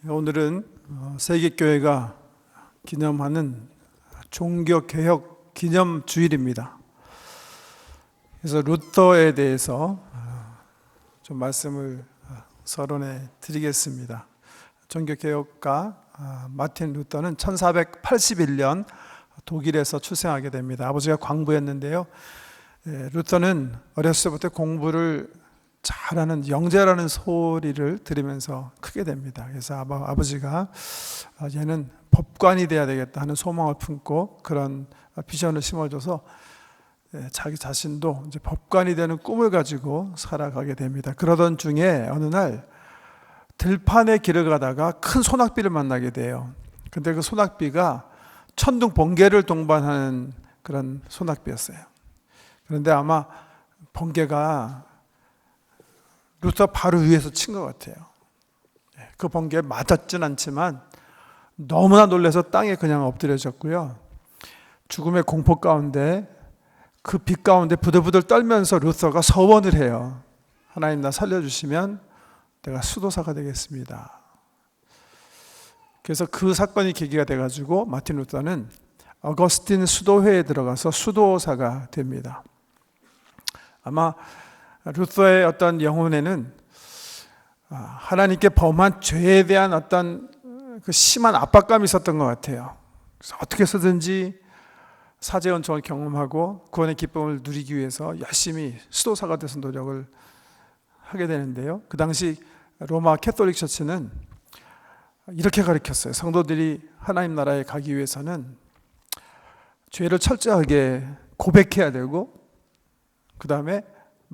오늘은 세계교회가 기념하는 종교개혁 기념주일입니다. 그래서 루터에 대해서 좀 말씀을 서론해 드리겠습니다. 종교개혁가 마틴 루터는 1481년 독일에서 출생하게 됩니다. 아버지가 광부였는데요. 루터는 어렸을 때부터 공부를 잘하는 영재라는 소리를 들으면서 크게 됩니다. 그래서 아버지가 얘는 법관이 돼야 되겠다 하는 소망을 품고 그런 비전을 심어줘서 자기 자신도 이제 법관이 되는 꿈을 가지고 살아가게 됩니다. 그러던 중에 어느 날 들판의 길을 가다가 큰 소낙비를 만나게 돼요. 근데 그 소낙비가 천둥 번개를 동반하는 그런 소낙비였어요. 그런데 아마 번개가 루터 바로 위에서 친 것 같아요. 그 번개에 맞았진 않지만 너무나 놀라서 땅에 그냥 엎드려졌고요. 죽음의 공포 가운데 그 빛 가운데 부들부들 떨면서 루터가 서원을 해요. 하나님 나 살려주시면 내가 수도사가 되겠습니다. 그래서 그 사건이 계기가 돼가지고 마틴 루터는 어거스틴 수도회에 들어가서 수도사가 됩니다. 아마 루터의 어떤 영혼에는 하나님께 범한 죄에 대한 어떤 그 심한 압박감이 있었던 것 같아요. 그래서 어떻게 해서든지 사제연총을 경험하고 구원의 기쁨을 누리기 위해서 열심히 수도사가 돼서 노력을 하게 되는데요. 그 당시 로마 캐톨릭 처치는 이렇게 가르쳤어요. 성도들이 하나님 나라에 가기 위해서는 죄를 철저하게 고백해야 되고 그 다음에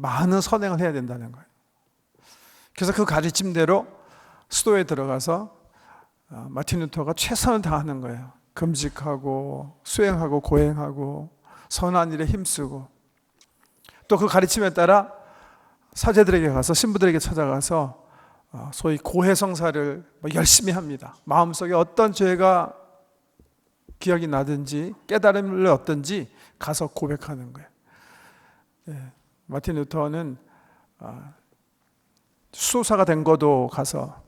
많은 선행을 해야 된다는 거예요. 그래서 그 가르침대로 수도에 들어가서 마틴 루터가 최선을 다하는 거예요. 금식하고 수행하고 고행하고 선한 일에 힘쓰고 또 그 가르침에 따라 사제들에게 가서 신부들에게 찾아가서 소위 고해성사를 열심히 합니다. 마음속에 어떤 죄가 기억이 나든지 깨달음을 얻든지 가서 고백하는 거예요. 마틴 루터는 수도사가 된 것도 가서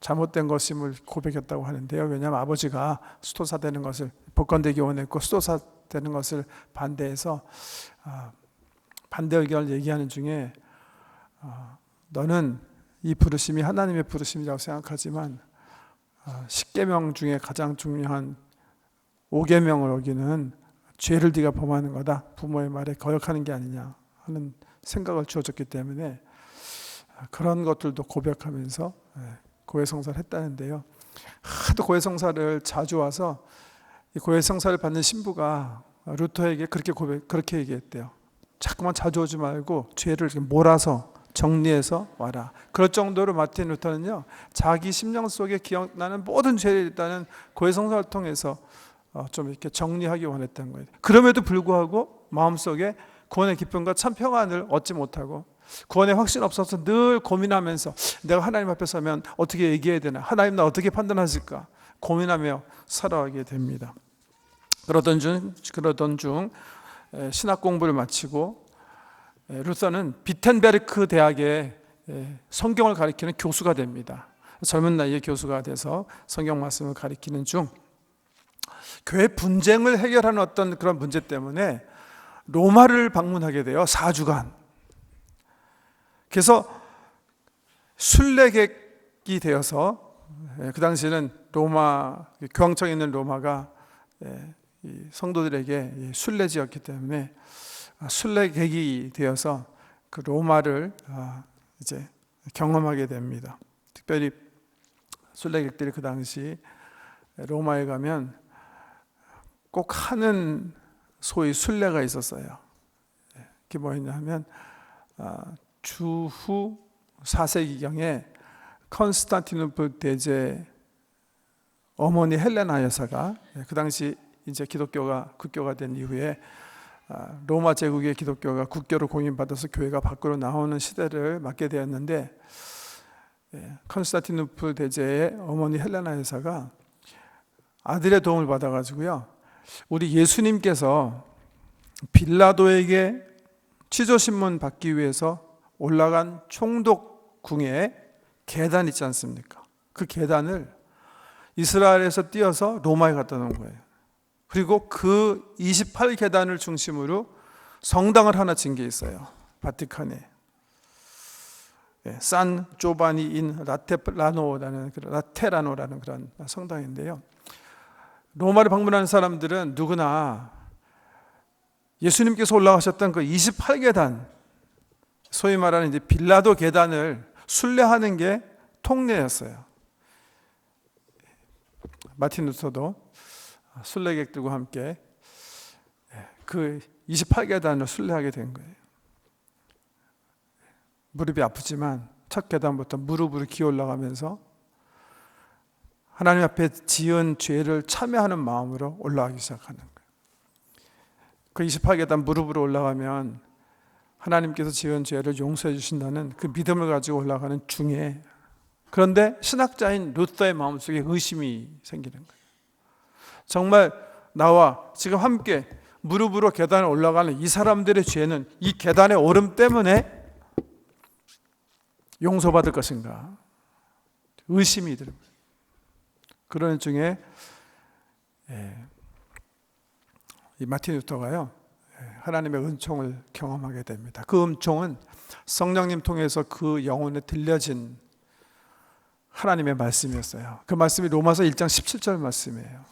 잘못된 것임을 고백했다고 하는데요. 왜냐하면 아버지가 수도사 되는 것을 복권되기 원했고 수도사 되는 것을 반대해서 반대 의견을 얘기하는 중에 너는 이 부르심이 하나님의 부르심이라고 생각하지만 10계명 중에 가장 중요한 5계명을 어기는 죄를 네가 범하는 거다. 부모의 말에 거역하는 게 아니냐 하는 생각을 주어졌기 때문에 그런 것들도 고백하면서 고해성사를 했다는데요. 하도 고해성사를 자주 와서 이 고해성사를 받는 신부가 루터에게 그렇게 얘기했대요. 자꾸만 자주 오지 말고 죄를 몰아서 정리해서 와라. 그럴 정도로 마틴 루터는요, 자기 심령 속에 기억나는 모든 죄를 일단은 고해성사를 통해서 좀 이렇게 정리하기 원했던 거예요. 그럼에도 불구하고 마음속에 구원의 기쁨과 참 평안을 얻지 못하고 구원의 확신 없어서 늘 고민하면서 내가 하나님 앞에 서면 어떻게 얘기해야 되나, 하나님 나 어떻게 판단하실까 고민하며 살아가게 됩니다. 그러던 중 신학 공부를 마치고 루터는 비텐베르크 대학에 성경을 가르치는 교수가 됩니다. 젊은 나이에 교수가 돼서 성경 말씀을 가르치는 중 교회 분쟁을 해결하는 어떤 그런 문제 때문에 로마를 방문하게 돼요. 4주간. 그래서 순례객이 되어서 그 당시에는 로마 교황청에 있는 로마가 성도들에게 순례지였기 때문에 순례객이 되어서 그 로마를 이제 경험하게 됩니다. 특별히 순례객들이 그 당시 로마에 가면 꼭 하는 소위 순례가 있었어요. 그게 뭐였냐면 주후 4세기경에 컨스탄티노플 대제 어머니 헬레나 여사가 그 당시 이제 기독교가 국교가 된 이후에 로마 제국의 기독교가 국교로 공인받아서 교회가 밖으로 나오는 시대를 맞게 되었는데 컨스탄티노플 대제의 어머니 헬레나 여사가 아들의 도움을 받아가지고요, 우리 예수님께서 빌라도에게 취조신문 받기 위해서 올라간 총독궁에 계단 있지 않습니까? 그 계단을 이스라엘에서 띄어서 로마에 갖다 놓은 거예요. 그리고 그 28계단을 중심으로 성당을 하나 진 게 있어요. 바티칸에. 산 조바니 인 라테라노라는 그런 성당인데요. 로마를 방문하는 사람들은 누구나 예수님께서 올라가셨던 그 28계단, 소위 말하는 이제 빌라도 계단을 순례하는 게 통례였어요. 마틴 루터도 순례객들과 함께 그 28계단을 순례하게 된 거예요. 무릎이 아프지만 첫 계단부터 무릎으로 기어 올라가면서 하나님 앞에 지은 죄를 참회하는 마음으로 올라가기 시작하는 거예요. 그 28계단 무릎으로 올라가면 하나님께서 지은 죄를 용서해 주신다는 그 믿음을 가지고 올라가는 중에, 그런데 신학자인 루터의 마음속에 의심이 생기는 거예요. 정말 나와 지금 함께 무릎으로 계단을 올라가는 이 사람들의 죄는 이 계단의 오름 때문에 용서받을 것인가? 의심이 들어요. 그런 중에 이 마틴 루터가요, 하나님의 은총을 경험하게 됩니다. 그 은총은 성령님 통해서 그 영혼에 들려진 하나님의 말씀이었어요. 그 말씀이 로마서 1장 17절 말씀이에요.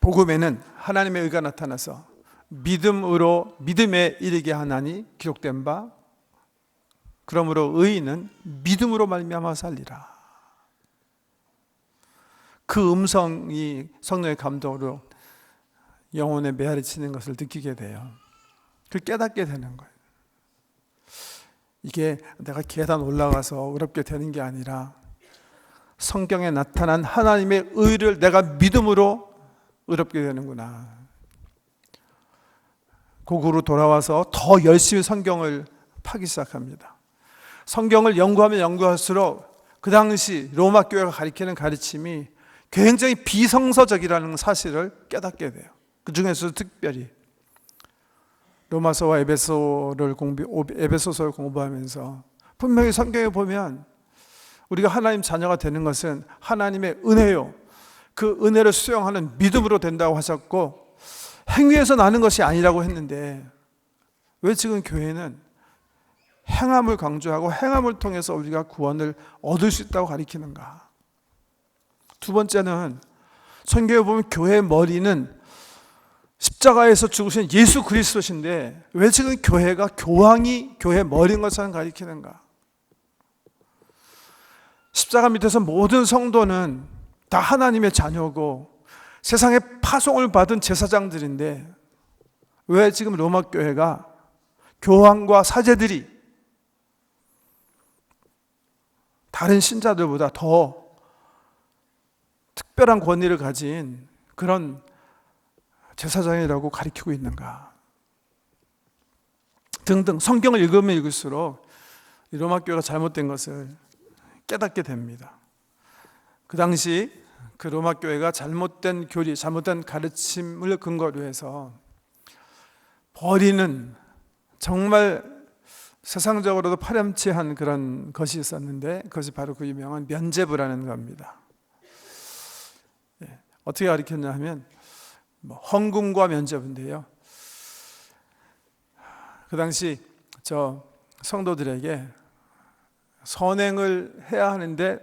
복음에는 하나님의 의가 나타나서 믿음에 이르게 하나니 기록된 바, 그러므로 의인은 믿음으로 말미암아 살리라. 그 음성이 성령의 감동으로 영혼에 메아리치는 것을 느끼게 돼요. 그 깨닫게 되는 거예요. 이게 내가 계단 올라가서 어렵게 되는 게 아니라 성경에 나타난 하나님의 의를 내가 믿음으로 어렵게 되는구나. 고국으로 돌아와서 더 열심히 성경을 파기 시작합니다. 성경을 연구하면 연구할수록 그 당시 로마 교회가 가리키는 가르침이 굉장히 비성서적이라는 사실을 깨닫게 돼요. 그 중에서도 특별히 로마서와 에베소서를 공부하면서 분명히 성경에 보면 우리가 하나님 자녀가 되는 것은 하나님의 은혜요, 그 은혜를 수용하는 믿음으로 된다고 하셨고 행위에서 나는 것이 아니라고 했는데, 왜 지금 교회는 행함을 강조하고 행함을 통해서 우리가 구원을 얻을 수 있다고 가리키는가? 두 번째는 성경에 보면 교회의 머리는 십자가에서 죽으신 예수 그리스도신데 왜 지금 교회가 교황이 교회의 머리인 것처럼 가리키는가? 십자가 밑에서 모든 성도는 다 하나님의 자녀고 세상에 파송을 받은 제사장들인데 왜 지금 로마 교회가 교황과 사제들이 다른 신자들보다 더 특별한 권위를 가진 그런 제사장이라고 가리키고 있는가 등등, 성경을 읽으면 읽을수록 이 로마 교회가 잘못된 것을 깨닫게 됩니다. 그 당시 그 로마 교회가 잘못된 교리, 잘못된 가르침을 근거로 해서 버리는 정말 세상적으로도 파렴치한 그런 것이 있었는데, 그것이 바로 그 유명한 면죄부라는 겁니다. 어떻게 가르쳤냐 하면 헌금과 면죄부인데요, 그 당시 저 성도들에게 선행을 해야 하는데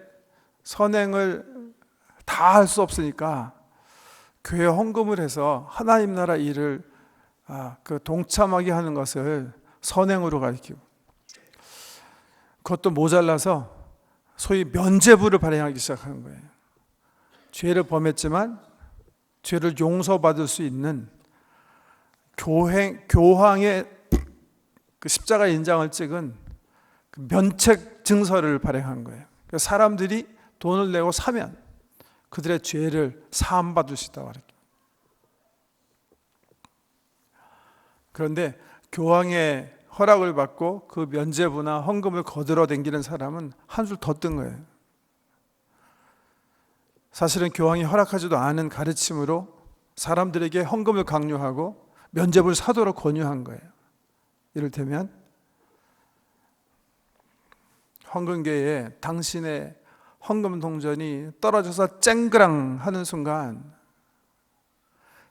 선행을 다 할 수 없으니까 교회 헌금을 해서 하나님 나라 일을 동참하게 하는 것을 선행으로 가르치고, 그것도 모자라서 소위 면죄부를 발행하기 시작하는 거예요. 죄를 범했지만 죄를 용서받을 수 있는 교황의 그 십자가 인장을 찍은 그 면책 증서를 발행한 거예요. 그래서 사람들이 돈을 내고 사면 그들의 죄를 사함받을 수 있다고 말했죠. 그런데 교황의 허락을 받고 그 면죄부나 헌금을 거들어 댕기는 사람은 한술 더 뜬 거예요. 사실은 교황이 허락하지도 않은 가르침으로 사람들에게 헌금을 강요하고 면죄부를 사도록 권유한 거예요. 이를테면 헌금계에 당신의 헌금 동전이 떨어져서 쨍그랑 하는 순간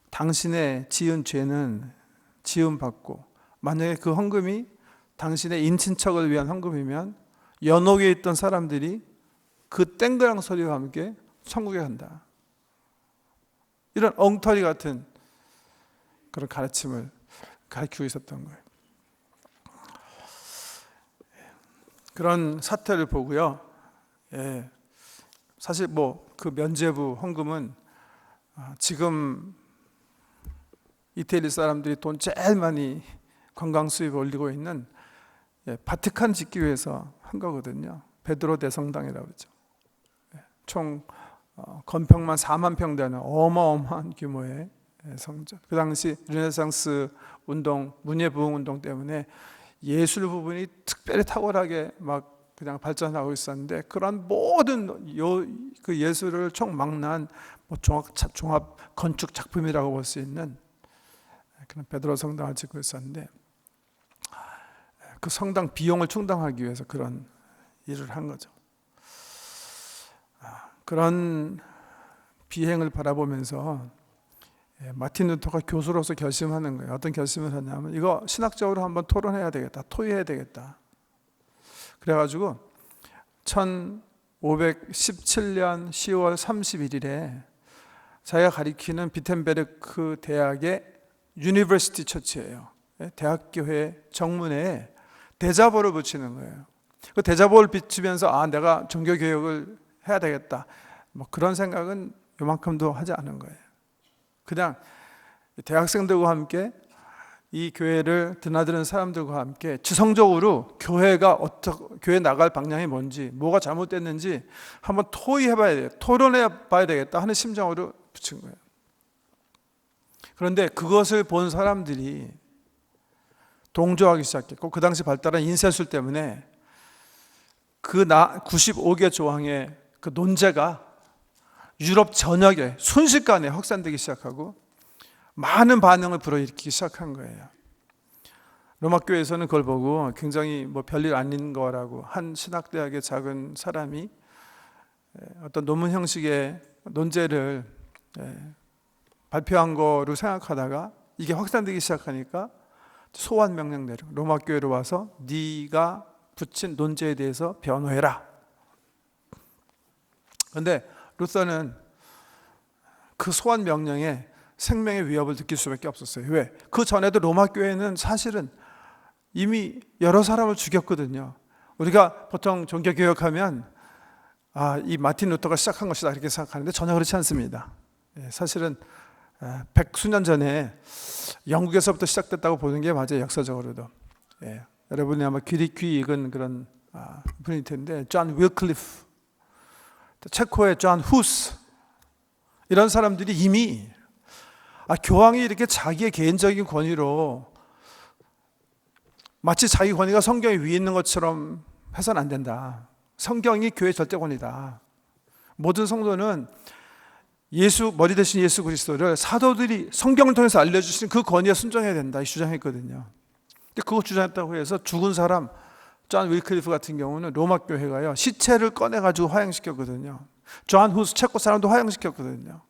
당신의 지은 죄는 지음받고, 만약에 그 헌금이 당신의 인친척을 위한 헌금이면 연옥에 있던 사람들이 그 땡그랑 소리와 함께 천국에 간다. 이런 엉터리 같은 그런 가르침을 가르치고 있었던 거예요. 그런 사태를 보고요. 사실 그 면죄부 헌금은 지금 이태리 사람들이 돈 제일 많이 관광 수입을 올리고 있는 바티칸 짓기 위해서 한 거거든요. 베드로 대성당이라고 그러죠. 총 건평만 4만 평 되는 어마어마한 규모의 성전. 그 당시 르네상스 운동, 문예부흥 운동 때문에 예술 부분이 특별히 탁월하게 막 그냥 발전하고 있었는데, 그런 모든 그 예술을 총망라한 종합 건축 작품이라고 볼 수 있는 그런 베드로 성당을 짓고 있었는데, 그 성당 비용을 충당하기 위해서 그런 일을 한 거죠. 그런 비행을 바라보면서 마틴 루터가 교수로서 결심하는 거예요. 어떤 결심을 하냐면, 이거 신학적으로 한번 토론해야 되겠다, 토의해야 되겠다. 그래가지고 1517년 10월 31일에 자기가 가리키는 비텐베르크 대학의 유니버시티 처치예요. 대학교회 정문에 대자보를 붙이는 거예요. 그 대자보를 비추면서 내가 종교개혁을 해야 되겠다, 그런 생각은 요만큼도 하지 않은 거예요. 그냥 대학생들과 함께 이 교회를 드나드는 사람들과 함께 지성적으로 교회 나갈 방향이 뭔지, 뭐가 잘못됐는지 한번 토의해봐야 돼요. 토론해봐야 되겠다 하는 심정으로 붙인 거예요. 그런데 그것을 본 사람들이 동조하기 시작했고, 그 당시 발달한 인쇄술 때문에 그 95개 조항의 그 논제가 유럽 전역에 순식간에 확산되기 시작하고 많은 반응을 불어일으키기 시작한 거예요. 로마 교회에서는 그걸 보고 굉장히 별일 아닌 거라고, 한 신학대학의 작은 사람이 어떤 논문 형식의 논제를 발표한 거로 생각하다가 이게 확산되기 시작하니까 소환 명령 내려 로마 교회로 와서 네가 붙인 논제에 대해서 변호해라. 그런데 루터는 그 소환 명령에 생명의 위협을 느낄 수밖에 없었어요. 왜? 그 전에도 로마 교회는 사실은 이미 여러 사람을 죽였거든요. 우리가 보통 종교개혁하면 이 마틴 루터가 시작한 것이다 이렇게 생각하는데 전혀 그렇지 않습니다. 사실은 백수년 전에 영국에서부터 시작됐다고 보는 게 맞아요. 역사적으로도. 여러분이 아마 귀 익은 그런 분일 텐데, 존 윌클리프, 체코의 존 후스, 이런 사람들이 이미 교황이 이렇게 자기의 개인적인 권위로 마치 자기 권위가 성경에 위에 있는 것처럼 해서는 안 된다. 성경이 교회의 절대권이다. 모든 성도는 머리 대신 예수 그리스도를 사도들이 성경을 통해서 알려주신 그 권위에 순종해야 된다, 이 주장했거든요. 근데 그거 주장했다고 해서 죽은 사람 존 윌클리프 같은 경우는 로마 교회가요, 시체를 꺼내가지고 화형시켰거든요. 존 후스 체코 사람도 화형시켰거든요.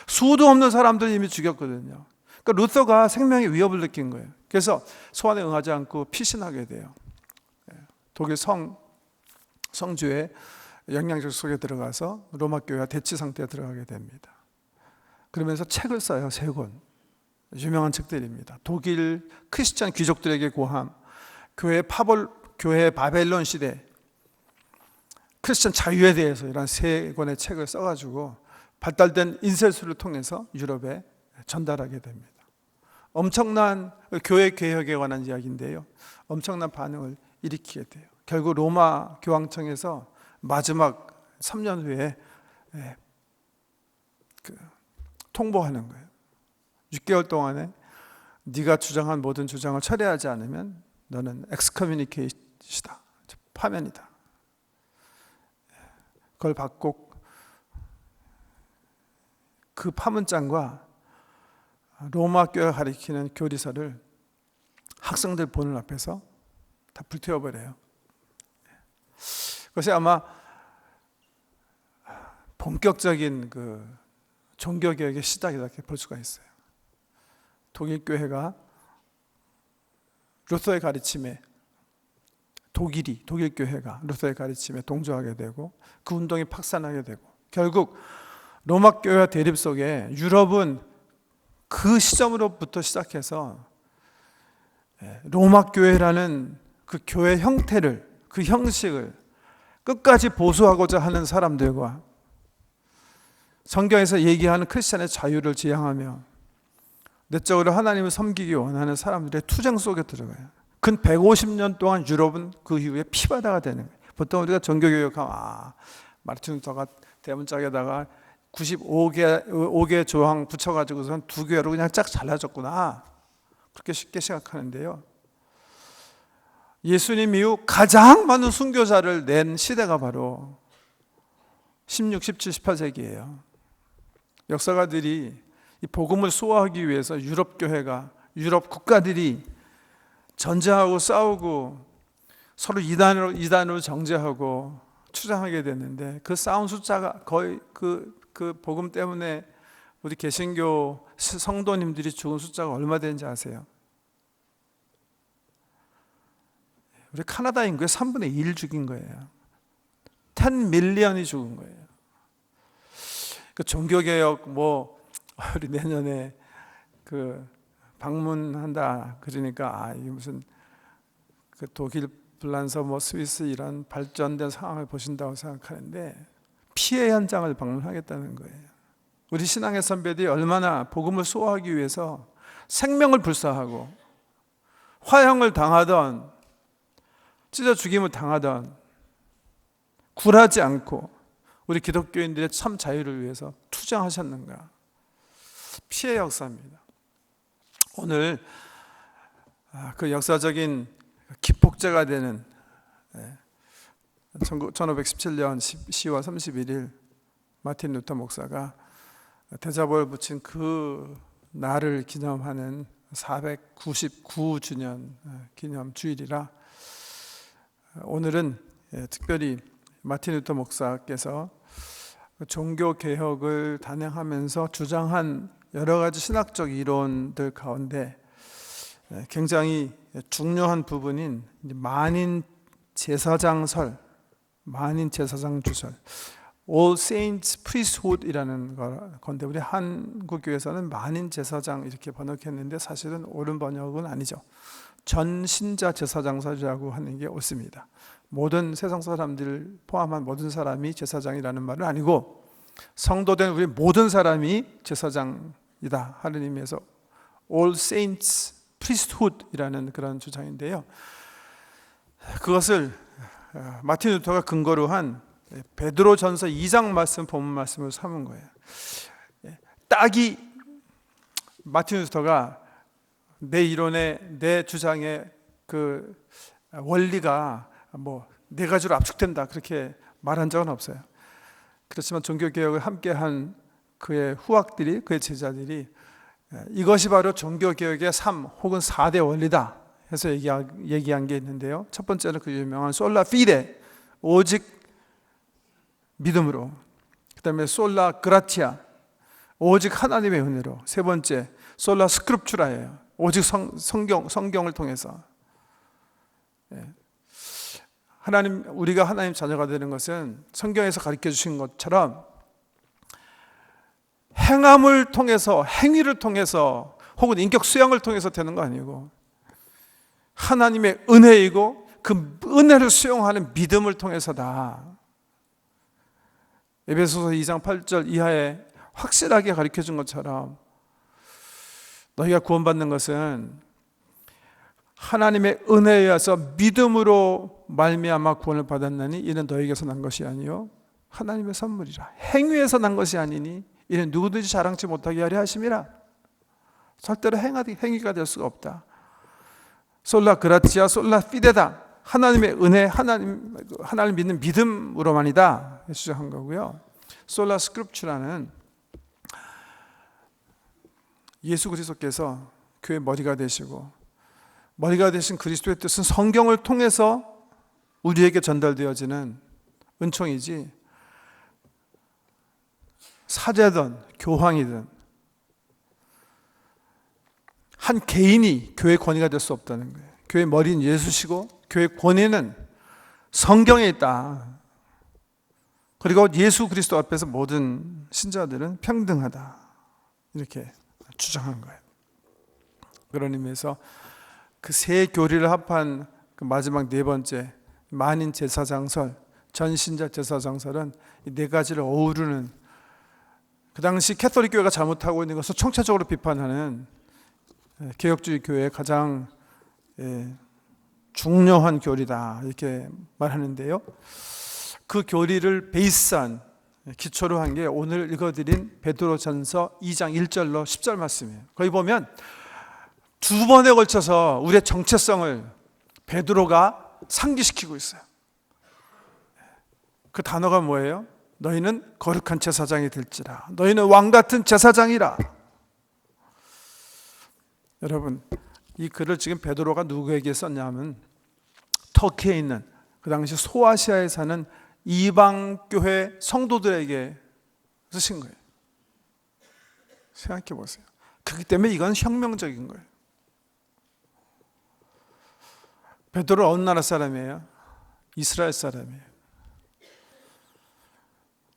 수도 없는 사람들 이미 죽였거든요. 그러니까 루터가 생명의 위협을 느낀 거예요. 그래서 소환에 응하지 않고 피신하게 돼요. 독일 성주의 영양적 속에 들어가서 로마 교회와 대치 상태에 들어가게 됩니다. 그러면서 책을 써요. 3권. 유명한 책들입니다. 독일 크리스천 귀족들에게 고함, 교회 바벨론 시대, 크리스천 자유에 대해서, 이런 3권의 책을 써가지고 발달된 인쇄술을 통해서 유럽에 전달하게 됩니다. 엄청난 교회 개혁에 관한 이야기인데요, 엄청난 반응을 일으키게 돼요. 결국 로마 교황청에서 마지막 3년 후에 통보하는 거예요. 6개월 동안에 네가 주장한 모든 주장을 철회하지 않으면 너는 엑스커뮤니케이시다, 파면이다. 그걸 받고 그 파문장과 로마 교회가 가리키는 교리서를 학생들 보는 앞에서 다 불태워버려요. 그것이 아마 본격적인 그 종교개혁의 시작이다 이렇게 볼 수가 있어요. 독일 교회가 루터의 가르침에 독일 교회가 루터의 가르침에 동조하게 되고 그 운동이 확산하게 되고 결국 로마 교회와 대립 속에 유럽은 그 시점으로부터 시작해서 로마 교회라는 그 교회 형태를, 그 형식을 끝까지 보수하고자 하는 사람들과 성경에서 얘기하는 크리스천의 자유를 지향하며 내적으로 하나님을 섬기기 원하는 사람들의 투쟁 속에 들어가요. 근 150년 동안 유럽은 그 이후에 피바다가 되는 거예요. 보통 우리가 종교교육하면 마르틴 루터가 대문짝에다가 95개 조항 붙여가지고선 두 교회로 그냥 쫙 잘라졌구나, 그렇게 쉽게 생각하는데요. 예수님 이후 가장 많은 순교자를 낸 시대가 바로 16, 17, 18세기예요. 역사가들이 이 복음을 소화하기 위해서 유럽 교회가, 유럽 국가들이 전쟁하고 싸우고 서로 이단으로 정죄하고 추장하게 됐는데 그 싸운 숫자가 거의 그 복음 때문에 우리 개신교 성도님들이 죽은 숫자가 얼마 되는지 아세요? 우리 카나다 인구의 3분의 1 죽인 거예요. 10 밀리언이 죽은 거예요. 그 종교개혁 우리 내년에 그 방문한다 그러니까 이게 무슨 그 독일, 불란서, 스위스 이런 발전된 상황을 보신다고 생각하는데 피해 현장을 방문하겠다는 거예요. 우리 신앙의 선배들이 얼마나 복음을 소화하기 위해서 생명을 불사하고 화형을 당하던, 찢어 죽임을 당하던 굴하지 않고 우리 기독교인들의 참 자유를 위해서 투쟁하셨는가. 피해 역사입니다. 오늘 그 역사적인 기폭제가 되는 1517년 10월 31일 마틴 루터 목사가 대자보를 붙인 그 날을 기념하는 499주년 기념 주일이라 오늘은 특별히 마틴 루터 목사께서 종교 개혁을 단행하면서 주장한 여러 가지 신학적 이론들 가운데 굉장히 중요한 부분인 만인 제사장설, 만인 제사장 주설, All Saints Priesthood이라는 건데 우리 한국교회에서는 만인 제사장 이렇게 번역했는데 사실은 옳은 번역은 아니죠. 전신자 제사장설이라고 하는 게 옳습니다. 모든 세상 사람들 포함한 모든 사람이 제사장이라는 말은 아니고 성도된 우리 모든 사람이 제사장이다 하는 의미에서 All Saints Priesthood이라는 그런 주장인데요. 그것을 마틴 루터가 근거로 한 베드로전서 2장 말씀, 본문 말씀을 삼은 거예요. 딱이 마틴 루터가 내 이론에, 내 주장의 그 원리가 네 가지로 압축된다 그렇게 말한 적은 없어요. 그렇지만 종교개혁을 함께한 그의 후학들이, 그의 제자들이 이것이 바로 종교개혁의 3 혹은 4대 원리다 해서 얘기한 게 있는데요. 첫 번째는 그 유명한 솔라 피데, 오직 믿음으로. 그 다음에 솔라 그라티아, 오직 하나님의 은혜로. 세 번째 솔라 스크립추라예요. 오직 성경을 통해서. 우리가 하나님 자녀가 되는 것은 성경에서 가르쳐 주신 것처럼 행함을 통해서, 행위를 통해서 혹은 인격 수양을 통해서 되는 거 아니고 하나님의 은혜이고 그 은혜를 수용하는 믿음을 통해서다. 에베소서 2장 8절 이하에 확실하게 가르쳐 준 것처럼 너희가 구원받는 것은 하나님의 은혜에 의해서 믿음으로 말미암아 구원을 받았나니 이는 너희에게서 난 것이 아니요 하나님의 선물이라. 행위에서 난 것이 아니니 이는 누구든지 자랑치 못하게 하려 하심이라. 절대로 행위가 될 수가 없다. 솔라 그라티아 솔라 피데다. 하나님의 은혜, 하나님을 믿는 믿음으로만이다 주장한 거고요. 솔라 스크립추라는 예수 그리스도께서 교회 머리가 되시고 머리가 되신 그리스도의 뜻은 성경을 통해서 우리에게 전달되어지는 은총이지 사제든 교황이든 한 개인이 교회 권위가 될 수 없다는 거예요. 교회 머리는 예수시고 교회 권위는 성경에 있다. 그리고 예수 그리스도 앞에서 모든 신자들은 평등하다. 이렇게 주장한 거예요. 그런 의미에서 그 세 교리를 합한 그 마지막 네 번째 만인 제사장설, 전신자 제사장설은 이 네 가지를 어우르는, 그 당시 캐톨릭 교회가 잘못하고 있는 것을 총체적으로 비판하는 개혁주의 교회의 가장 중요한 교리다 이렇게 말하는데요. 그 교리를 베이스한 기초로 한 게 오늘 읽어드린 베드로전서 2장 1절로 10절 말씀이에요. 거기 보면 두 번에 걸쳐서 우리의 정체성을 베드로가 상기시키고 있어요. 그 단어가 뭐예요? 너희는 거룩한 제사장이 될지라. 너희는 왕같은 제사장이라. 여러분, 이 글을 지금 베드로가 누구에게 썼냐면 터키에 있는 그 당시 소아시아에 사는 이방교회 성도들에게 쓰신 거예요. 생각해 보세요. 그렇기 때문에 이건 혁명적인 거예요. 베드로 어느 나라 사람이에요? 이스라엘 사람이에요.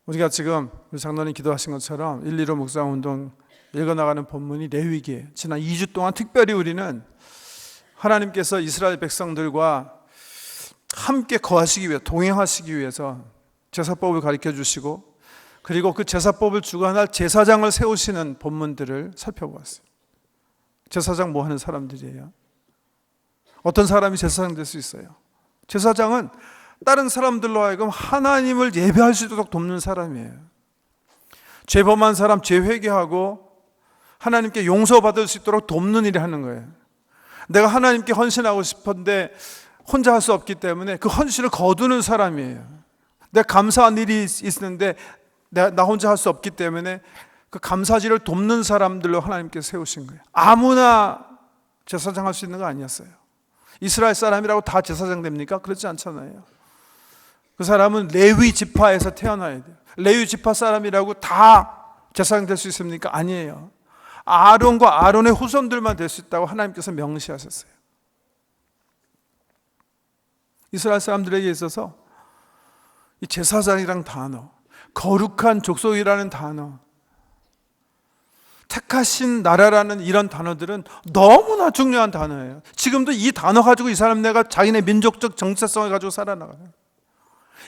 우리가 지금 우리 장로님 기도하신 것처럼 1.15 묵상운동 읽어나가는 본문이 레위기예요. 지난 2주 동안 특별히 우리는 하나님께서 이스라엘 백성들과 함께 거하시기 위해, 동행하시기 위해서 제사법을 가르쳐 주시고 그리고 그 제사법을 주관할 제사장을 세우시는 본문들을 살펴보았어요. 제사장 뭐 하는 사람들이에요? 어떤 사람이 제사장 될 수 있어요? 제사장은 다른 사람들로 하여금 하나님을 예배할 수 있도록 돕는 사람이에요. 죄범한 사람 죄 회개하고 하나님께 용서받을 수 있도록 돕는 일을 하는 거예요. 내가 하나님께 헌신하고 싶은데 혼자 할 수 없기 때문에 그 헌신을 거두는 사람이에요. 내가 감사한 일이 있는데 나 혼자 할 수 없기 때문에 그 감사지를 돕는 사람들로 하나님께서 세우신 거예요. 아무나 제사장 할 수 있는 거 아니었어요. 이스라엘 사람이라고 다 제사장 됩니까? 그렇지 않잖아요. 그 사람은 레위 지파에서 태어나야 돼요. 레위 지파 사람이라고 다 제사장 될 수 있습니까? 아니에요. 아론과 아론의 후손들만 될 수 있다고 하나님께서 명시하셨어요. 이스라엘 사람들에게 있어서 이 제사장이라는 단어, 거룩한 족속이라는 단어, 택하신 나라라는 이런 단어들은 너무나 중요한 단어예요. 지금도 이 단어 가지고 이 사람네가 자기네 민족적 정체성을 가지고 살아나가요.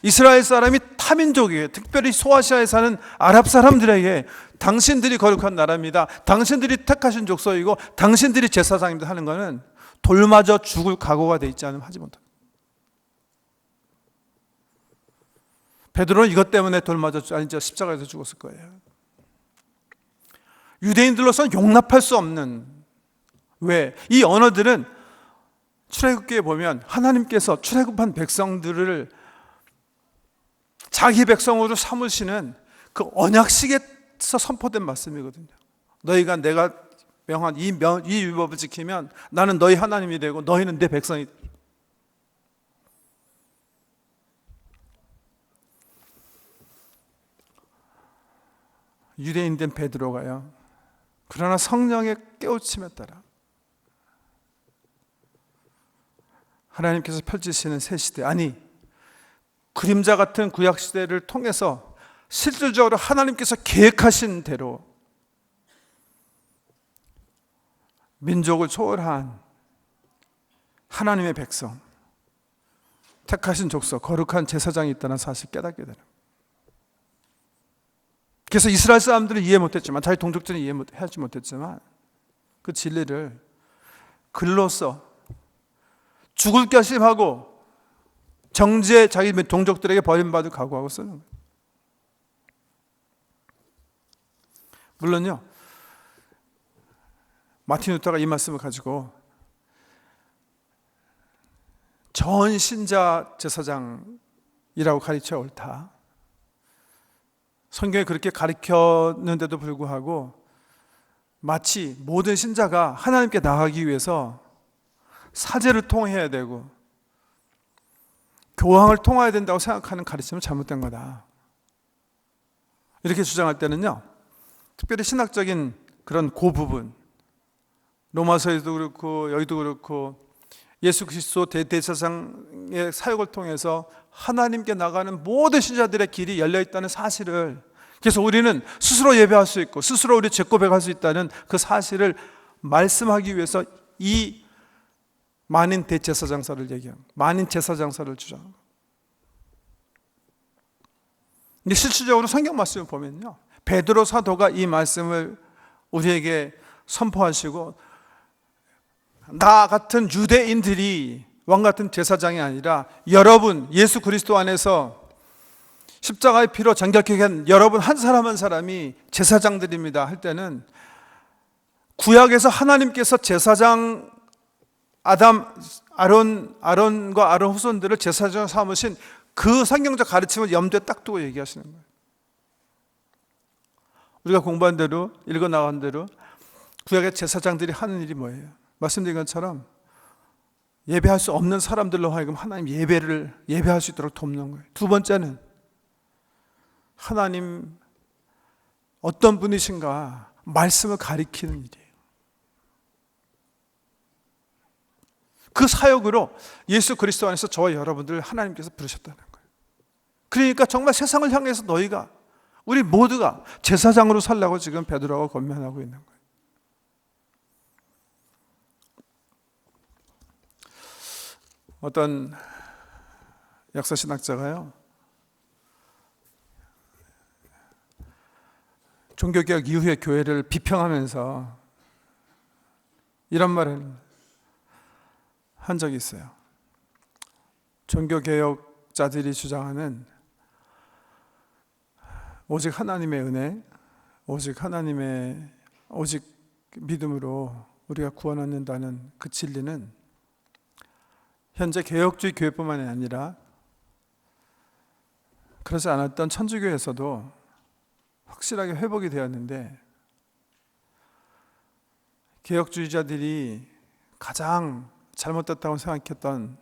이스라엘 사람이 타민족이에요. 특별히 소아시아에 사는 아랍 사람들에게 당신들이 거룩한 나라입니다. 당신들이 택하신 족속이고 당신들이 제사장입니다 하는 것은 돌맞아 죽을 각오가 돼 있지 않으면 하지 못합니다. 베드로는 이것 때문에 돌맞아 십자가에서 죽었을 거예요. 유대인들로서는 용납할 수 없는, 왜? 이 언어들은 출애굽기에 보면 하나님께서 출애굽한 백성들을 자기 백성으로 삼으시는 그 언약식에서 선포된 말씀이거든요. 너희가 내가 명한 이 율법을 지키면 나는 너희 하나님이 되고 너희는 내 백성이 되고. 유대인 된 베드로가요, 그러나 성령의 깨우침에 따라 하나님께서 펼치시는 새 시대, 아니 그림자 같은 구약 시대를 통해서 실질적으로 하나님께서 계획하신 대로 민족을 초월한 하나님의 백성, 택하신 족속, 거룩한 제사장이 있다는 사실을 깨닫게 되는. 그래서 이스라엘 사람들은 이해 못했지만, 자기 동족들은 이해하지 못했지만 그 진리를 글로써 죽을 결심하고 정죄 자기 동족들에게 버림받을 각오하고 쓰는 거예요. 물론요, 마틴 루터가 이 말씀을 가지고 전 신자 제사장이라고 가르쳐 옳다. 성경에 그렇게 가르쳤는데도 불구하고 마치 모든 신자가 하나님께 나가기 위해서 사제를 통해야 되고 교황을 통하야 된다고 생각하는 가르침은 잘못된 거다. 이렇게 주장할 때는요, 특별히 신학적인 그런 그 부분, 로마서에도 그렇고 여기도 그렇고 예수 그리스도 대제사장의 사역을 통해서 하나님께 나가는 모든 신자들의 길이 열려 있다는 사실을, 그래서 우리는 스스로 예배할 수 있고 스스로 우리 죄 고백할 수 있다는 그 사실을 말씀하기 위해서 이 만인 대제사장서를 얘기합니다. 만인 제사장서를 주장합니다. 근데 실질적으로 성경 말씀을 보면요, 베드로 사도가 이 말씀을 우리에게 선포하시고, 나 같은 유대인들이 왕 같은 제사장이 아니라 여러분 예수 그리스도 안에서 십자가의 피로 정결케 한 여러분 한 사람 한 사람이 제사장들입니다 할 때는, 구약에서 하나님께서 제사장 아론과 아론 후손들을 제사장 삼으신 그 성경적 가르침을 염두에 딱 두고 얘기하시는 거예요. 우리가 공부한 대로, 읽어 나간 대로 구약의 제사장들이 하는 일이 뭐예요? 말씀드린 것처럼 예배할 수 없는 사람들로 하여금 하나님 예배할 수 있도록 돕는 거예요. 두 번째는 하나님 어떤 분이신가 말씀을 가리키는 일이에요. 그 사역으로 예수 그리스도 안에서 저와 여러분들을 하나님께서 부르셨다는 거예요. 그러니까 정말 세상을 향해서 너희가, 우리 모두가 제사장으로 살라고 지금 베드로가 권면하고 있는 거예요. 어떤 역사신학자가요, 종교개혁 이후의 교회를 비평하면서 이런 말을 한 적이 있어요. 종교개혁자들이 주장하는 오직 하나님의 은혜, 오직 믿음으로 우리가 구원 얻는다는 그 진리는 현재 개혁주의 교회뿐만이 아니라 그러지 않았던 천주교에서도 확실하게 회복이 되었는데, 개혁주의자들이 가장 잘못됐다고 생각했던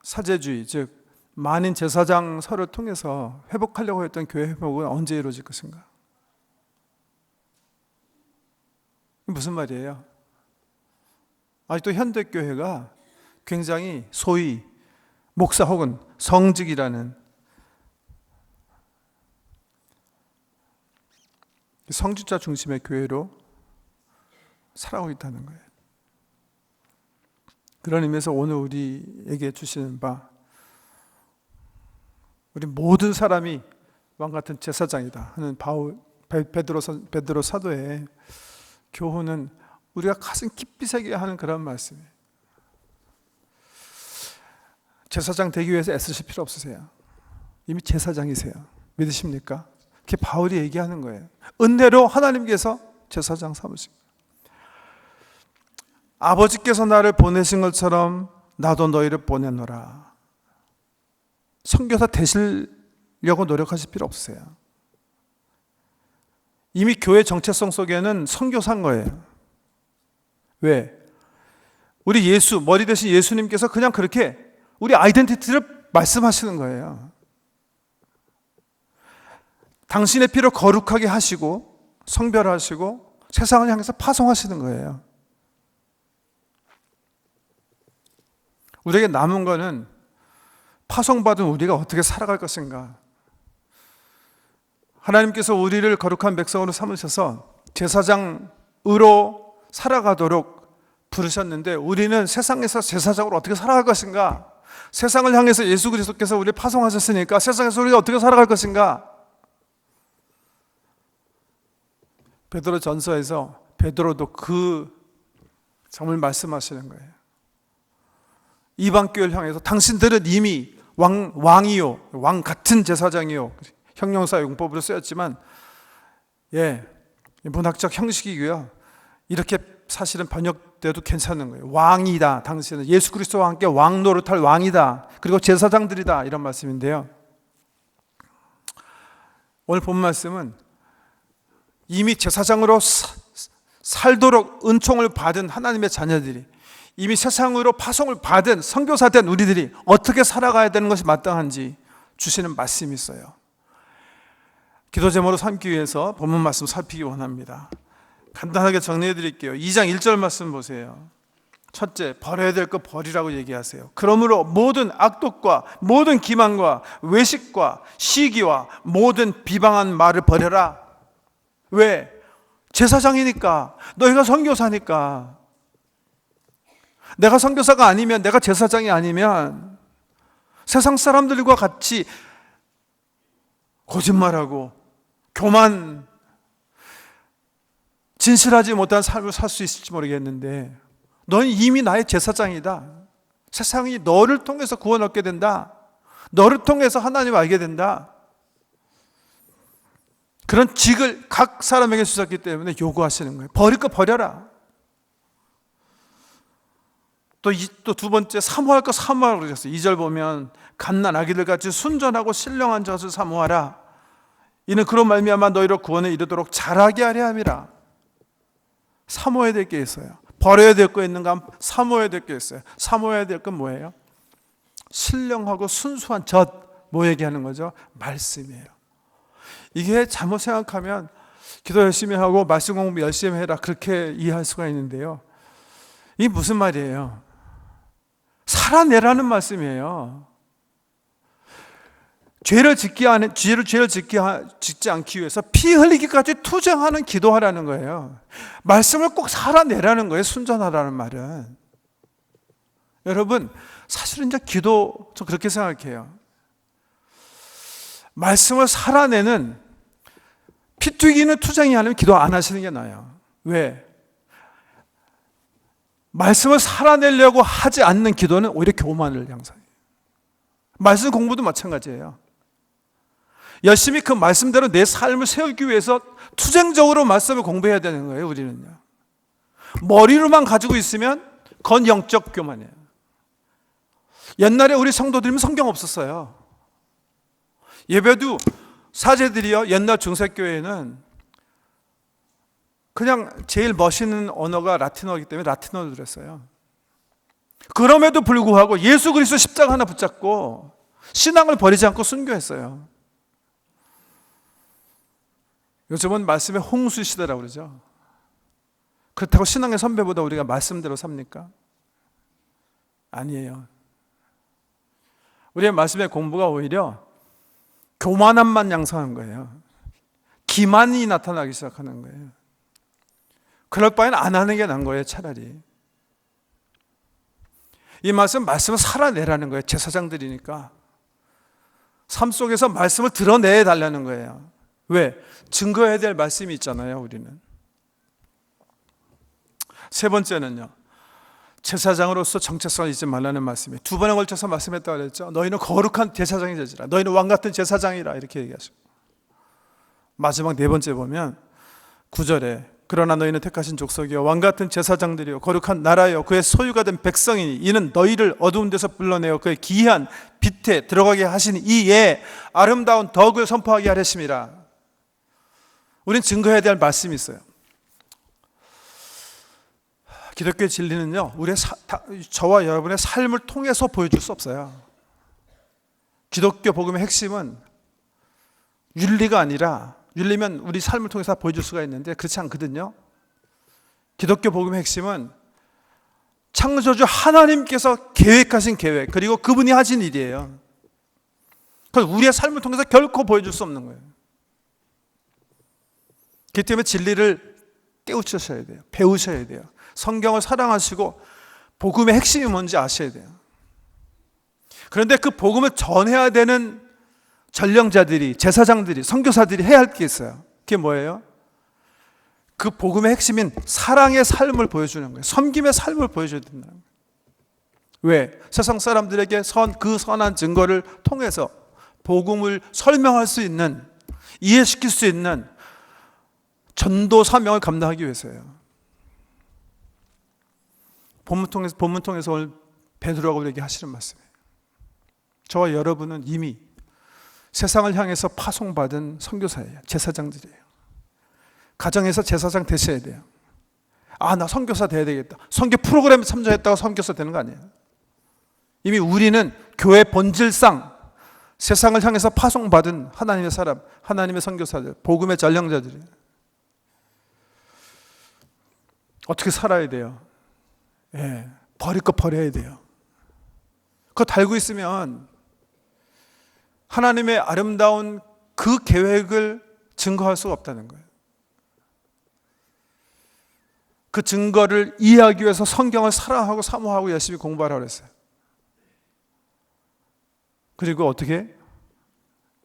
사제주의, 즉 만인 제사장서를 통해서 회복하려고 했던 교회 회복은 언제 이루어질 것인가? 무슨 말이에요? 아직도 현대교회가 굉장히 소위 목사 혹은 성직이라는 성직자 중심의 교회로 살아가고 있다는 거예요. 그런 의미에서 오늘 우리에게 주시는 바, 우리 모든 사람이 왕 같은 제사장이다 하는 베드로 사도의 교훈은 우리가 가슴 깊이 새겨야 하는 그런 말씀이에요. 제사장 되기 위해서 애쓰실 필요 없으세요. 이미 제사장이세요. 믿으십니까? 그게 바울이 얘기하는 거예요. 은혜로 하나님께서 제사장 삼으신 거예요. 아버지께서 나를 보내신 것처럼 나도 너희를 보내노라. 선교사 되시려고 노력하실 필요 없으세요. 이미 교회 정체성 속에는 선교사인 거예요. 왜? 우리 머리 대신 예수님께서 그냥 그렇게 우리 아이덴티티를 말씀하시는 거예요. 당신의 피로 거룩하게 하시고 성별하시고 세상을 향해서 파송하시는 거예요. 우리에게 남은 거는 파송받은 우리가 어떻게 살아갈 것인가. 하나님께서 우리를 거룩한 백성으로 삼으셔서 제사장으로 살아가도록 부르셨는데, 우리는 세상에서 제사장으로 어떻게 살아갈 것인가? 세상을 향해서 예수 그리스도께서 우리를 파송하셨으니까 세상에서 우리가 어떻게 살아갈 것인가? 베드로 전서에서 베드로도 그 점을 말씀하시는 거예요. 이방 교회를 향해서 당신들은 이미 왕이요, 왕 같은 제사장이요, 형용사 용법으로 쓰였지만 문학적 형식이고요. 이렇게 사실은 번역돼도 괜찮은 거예요. 왕이다. 당신은 예수 그리스도와 함께 왕 노릇할 왕이다. 그리고 제사장들이다. 이런 말씀인데요. 오늘 본 말씀은 이미 제사장으로 살도록 은총을 받은 하나님의 자녀들이 이미 세상으로 파송을 받은 선교사된 우리들이 어떻게 살아가야 되는 것이 마땅한지 주시는 말씀이 있어요. 기도 제목으로 삼기 위해서 본문 말씀 살피기 원합니다. 간단하게 정리해 드릴게요. 2장 1절 말씀 보세요. 첫째, 버려야 될 것 버리라고 얘기하세요. 그러므로 모든 악독과 모든 기만과 외식과 시기와 모든 비방한 말을 버려라. 왜? 제사장이니까, 너희가 선교사니까. 내가 선교사가 아니면, 내가 제사장이 아니면 세상 사람들과 같이 거짓말하고 교만, 진실하지 못한 삶을 살 수 있을지 모르겠는데 너는 이미 나의 제사장이다. 세상이 너를 통해서 구원 얻게 된다. 너를 통해서 하나님을 알게 된다. 그런 직을 각 사람에게 주셨기 때문에 요구하시는 거예요. 버릴 거 버려라. 또 두 번째, 사모할 거 사모하라고 그러셨어요. 2절 보면 갓난 아기들 같이 순전하고 신령한 젖을 사모하라. 이는 그런 말미암아 너희로 구원에 이르도록 자라게 하려 함이라. 사모해야 될 게 있어요. 버려야 될 거 있는가? 사모해야 될 게 있어요. 사모해야 될 건 뭐예요? 신령하고 순수한 젖, 뭐 얘기하는 거죠? 말씀이에요. 이게 잘못 생각하면 기도 열심히 하고 말씀 공부 열심히 해라, 그렇게 이해할 수가 있는데요, 이게 무슨 말이에요? 살아내라는 말씀이에요. 죄를 짓지 않기 위해서 피 흘리기까지 투쟁하는 기도하라는 거예요. 말씀을 꼭 살아내라는 거예요. 순전하라는 말은. 여러분, 사실은 이제 기도, 저 그렇게 생각해요. 말씀을 살아내는, 피 튀기는 투쟁이 아니면 기도 안 하시는 게 나아요. 왜? 말씀을 살아내려고 하지 않는 기도는 오히려 교만을 양성해요. 말씀 공부도 마찬가지예요. 열심히 그 말씀대로 내 삶을 세우기 위해서 투쟁적으로 말씀을 공부해야 되는 거예요. 우리는요, 머리로만 가지고 있으면 그건 영적 교만이에요. 옛날에 우리 성도들이면 성경 없었어요. 예배도 사제들이요, 옛날 중세교회는 그냥 제일 멋있는 언어가 라틴어이기 때문에 라틴어를 들었어요. 그럼에도 불구하고 예수 그리스도 십자가 하나 붙잡고 신앙을 버리지 않고 순교했어요. 요즘은 말씀의 홍수 시대라고 그러죠. 그렇다고 신앙의 선배보다 우리가 말씀대로 삽니까? 아니에요. 우리의 말씀의 공부가 오히려 교만함만 양성한 거예요. 기만이 나타나기 시작하는 거예요. 그럴 바에는 안 하는 게 나은 거예요, 차라리. 이 말씀을 살아내라는 거예요. 제사장들이니까 삶 속에서 말씀을 드러내달라는 거예요. 왜? 증거해야 될 말씀이 있잖아요, 우리는. 세 번째는요, 제사장으로서 정체성을 잊지 말라는 말씀이에요. 두 번에 걸쳐서 말씀했다고 그랬죠. 너희는 거룩한 제사장이 되지라. 너희는 왕같은 제사장이라, 이렇게 얘기하시고, 마지막 네 번째 보면 9절에 그러나 너희는 택하신 족속이요 왕같은 제사장들이요 거룩한 나라요 그의 소유가 된 백성이니 이는 너희를 어두운 데서 불러내어 그의 기이한 빛에 들어가게 하신 이에 아름다운 덕을 선포하게 하셨습니다. 우리는 증거해야 될 말씀이 있어요. 기독교의 진리는요, 저와 여러분의 삶을 통해서 보여줄 수 없어요. 기독교 복음의 핵심은 윤리가 아니라, 윤리면 우리 삶을 통해서 보여줄 수가 있는데 그렇지 않거든요. 기독교 복음의 핵심은 창조주 하나님께서 계획하신 계획, 그리고 그분이 하신 일이에요. 그래서 우리의 삶을 통해서 결코 보여줄 수 없는 거예요. 그렇기 때문에 진리를 깨우치셔야 돼요. 배우셔야 돼요. 성경을 사랑하시고 복음의 핵심이 뭔지 아셔야 돼요. 그런데 그 복음을 전해야 되는 전령자들이, 제사장들이, 선교사들이 해야 할 게 있어요. 그게 뭐예요? 그 복음의 핵심인 사랑의 삶을 보여주는 거예요. 섬김의 삶을 보여줘야 된다는 거예요. 왜? 세상 사람들에게 그 선한 증거를 통해서 복음을 설명할 수 있는, 이해시킬 수 있는 전도 사명을 감당하기 위해서예요. 본문 통해서 오늘 베드로하고 얘기하시는 말씀이에요. 저와 여러분은 이미 세상을 향해서 파송받은 선교사예요. 제사장들이에요. 가정에서 제사장 되셔야 돼요. 아, 나 선교사 돼야 되겠다. 선교 프로그램에 참여했다고 선교사 되는 거 아니에요. 이미 우리는 교회 본질상 세상을 향해서 파송받은 하나님의 사람, 하나님의 선교사들, 복음의 전령자들이에요. 어떻게 살아야 돼요? 예, 버릴 거 버려야 돼요. 그거 달고 있으면 하나님의 아름다운 그 계획을 증거할 수가 없다는 거예요. 그 증거를 이해하기 위해서 성경을 사랑하고 사모하고 열심히 공부하라고 그랬어요. 그리고 어떻게?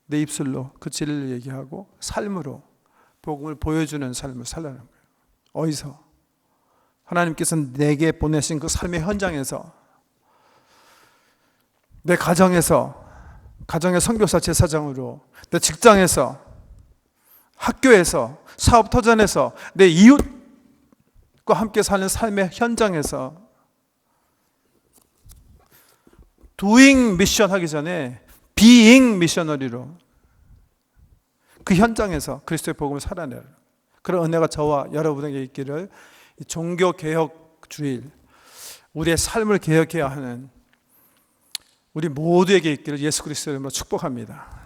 내 입술로 그 진리를 얘기하고 삶으로 복음을 보여주는 삶을 살라는 거예요. 어디서? 하나님께서 내게 보내신 그 삶의 현장에서, 내 가정에서, 가정의 선교사 제사장으로, 내 직장에서, 학교에서, 사업 터전에서, 내 이웃과 함께 사는 삶의 현장에서 doing 미션 하기 전에 being 미셔너리로 그 현장에서 그리스도의 복음을 살아내라. 그런 은혜가 저와 여러분에게 있기를, 종교 개혁 주일, 우리의 삶을 개혁해야 하는 우리 모두에게 있기를 예수 그리스도의 이름으로 축복합니다.